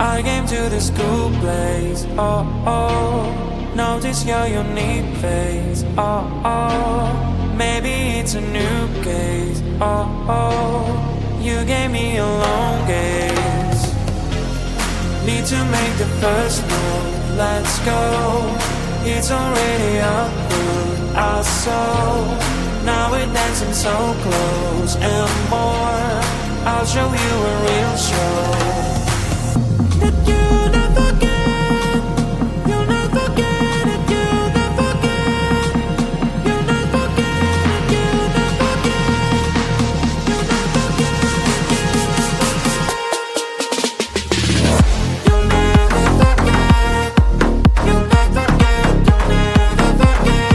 I came to the school place, oh, oh. Notice your unique face, oh, oh. Maybe it's a new case, oh, oh. You gave me a long gaze. Need to make the first move, let's go. It's already up, I saw. Now we're dancing so close and more. I'll show you a real show. That you never get, you'll never get it, you'll never get, you'll never get it, you'll never get, you'll never get, you'll never forget, you'll never get, you'll never forget, you'll never get,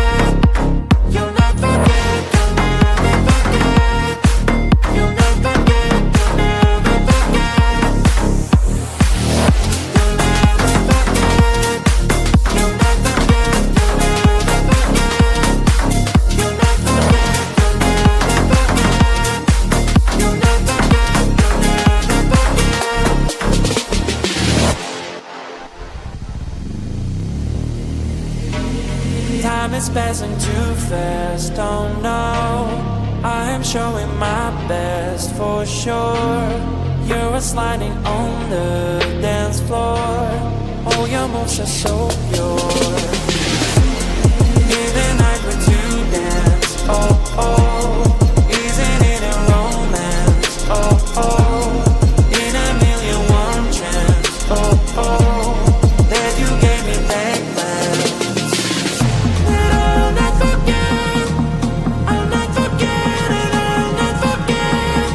you'll never forget, you'll never get, you'll never Time is passing too fast, oh no. I am showing my best for sure. You're sliding on the dance floor. All your moves are so pure. In the night with you dance, oh oh. Isn't it a romance, oh oh. In a million one chance, oh oh. That you gave me back then. That I'll not forget, I'll not forget it, I'll not forget,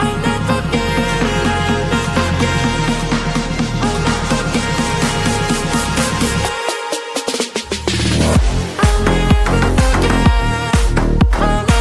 I'll not forget it, I'll not forget, I'll not forget, I'll never forget, I'll never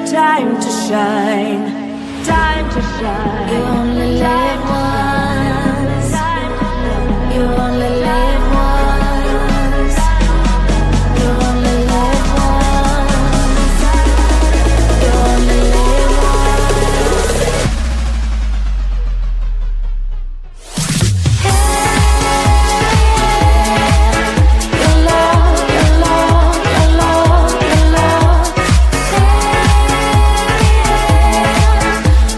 time to shine, time to shine. You only live once, you only live once, you only live once, you only live once. Your love, your love, your love, your love.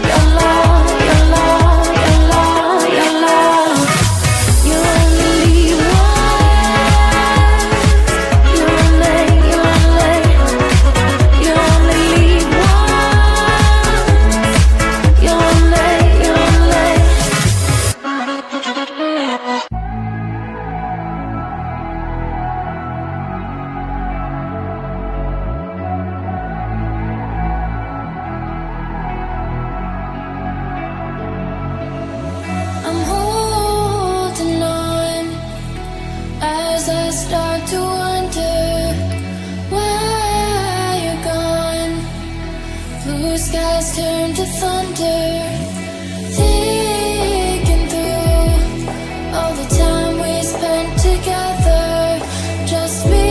Your love, your love, your love, your love. You only live once. You only, you only, you only live once. You only, you only. I'm holding on as I start to wonder why you're gone. Blue skies turn to thunder, thinking through all the time we spent together, just me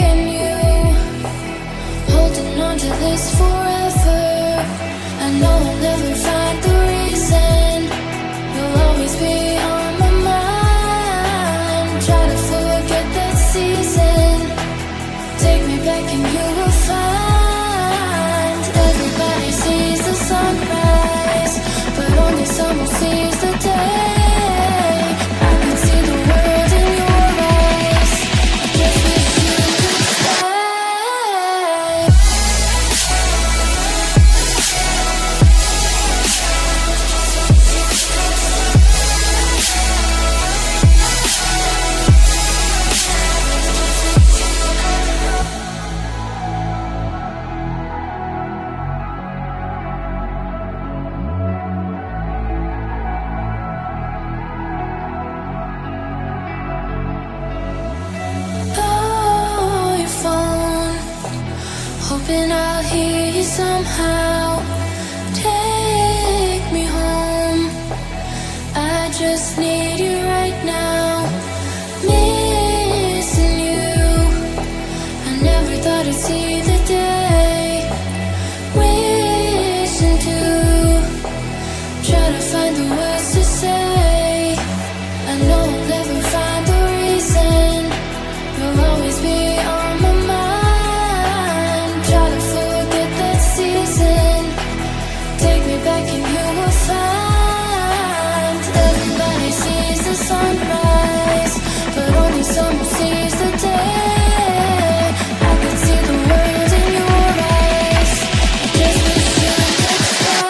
and you, holding on to this forever. I know I'll never find the reason. You'll always be on my mind. Try to forget that season. Take me back and you will find everybody sees the sunrise, but only someone sees the day. I can see the world in your eyes. I just wish you could stay. Call your phone, hoping I'll hear you somehow. Take me home, I just need you right now. Missing you, I never thought I'd see the day. Wishing to try to find the words to say. I know I'll never find the reason. You'll always be on my mind. Try to forget that season. Take me back and you will find everybody sees the sunrise, but only someone sees the day. I can see the world in your eyes. I just wish you could stay.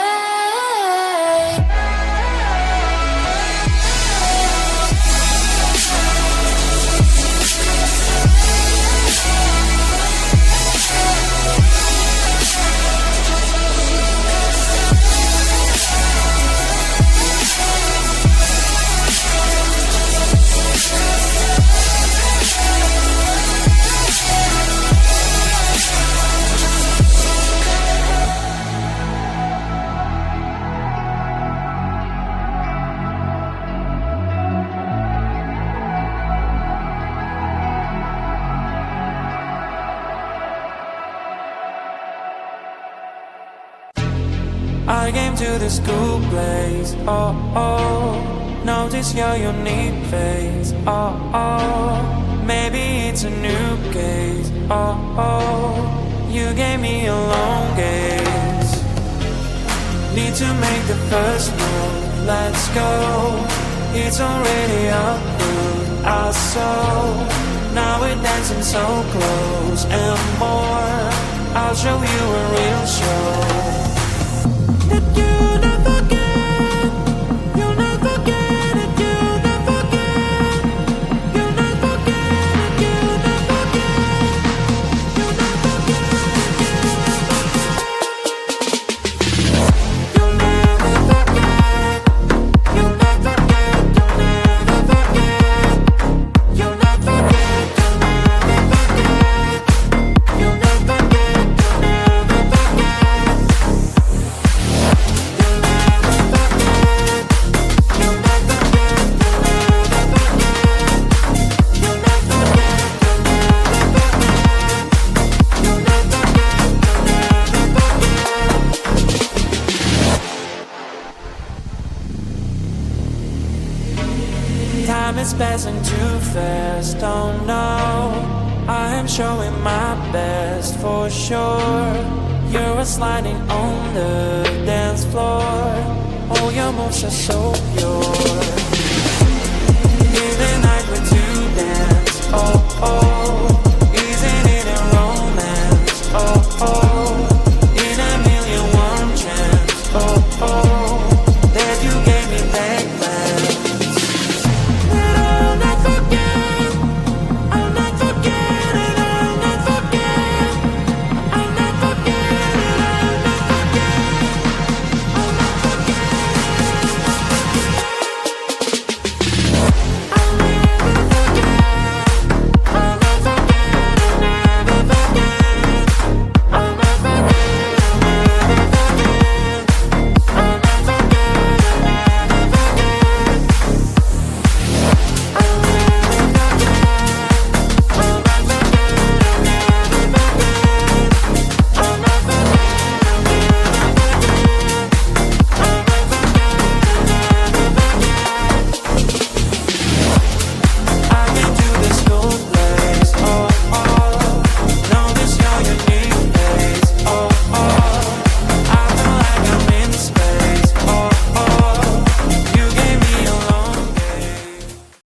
I came to the school place, oh, oh. Notice your unique face, oh, oh. Maybe it's a new case, oh, oh. You gave me a long gaze. Need to make the first move, let's go. It's already up to our soul. Now we're dancing so close and more. I'll show you a real show. That you never get, you'll never get it, you'll never get, you'll never get it, you'll never get, you'll never get it, you'll never forget, you'll never get, you'll never forget, you'll never get, you'll never get, you'll never get, you'll never forget. is passing too fast. Oh no, I am showing my best for sure. You're sliding on the dance floor. Oh, your moves are so pure. Feeling like we're to dance. Oh, oh.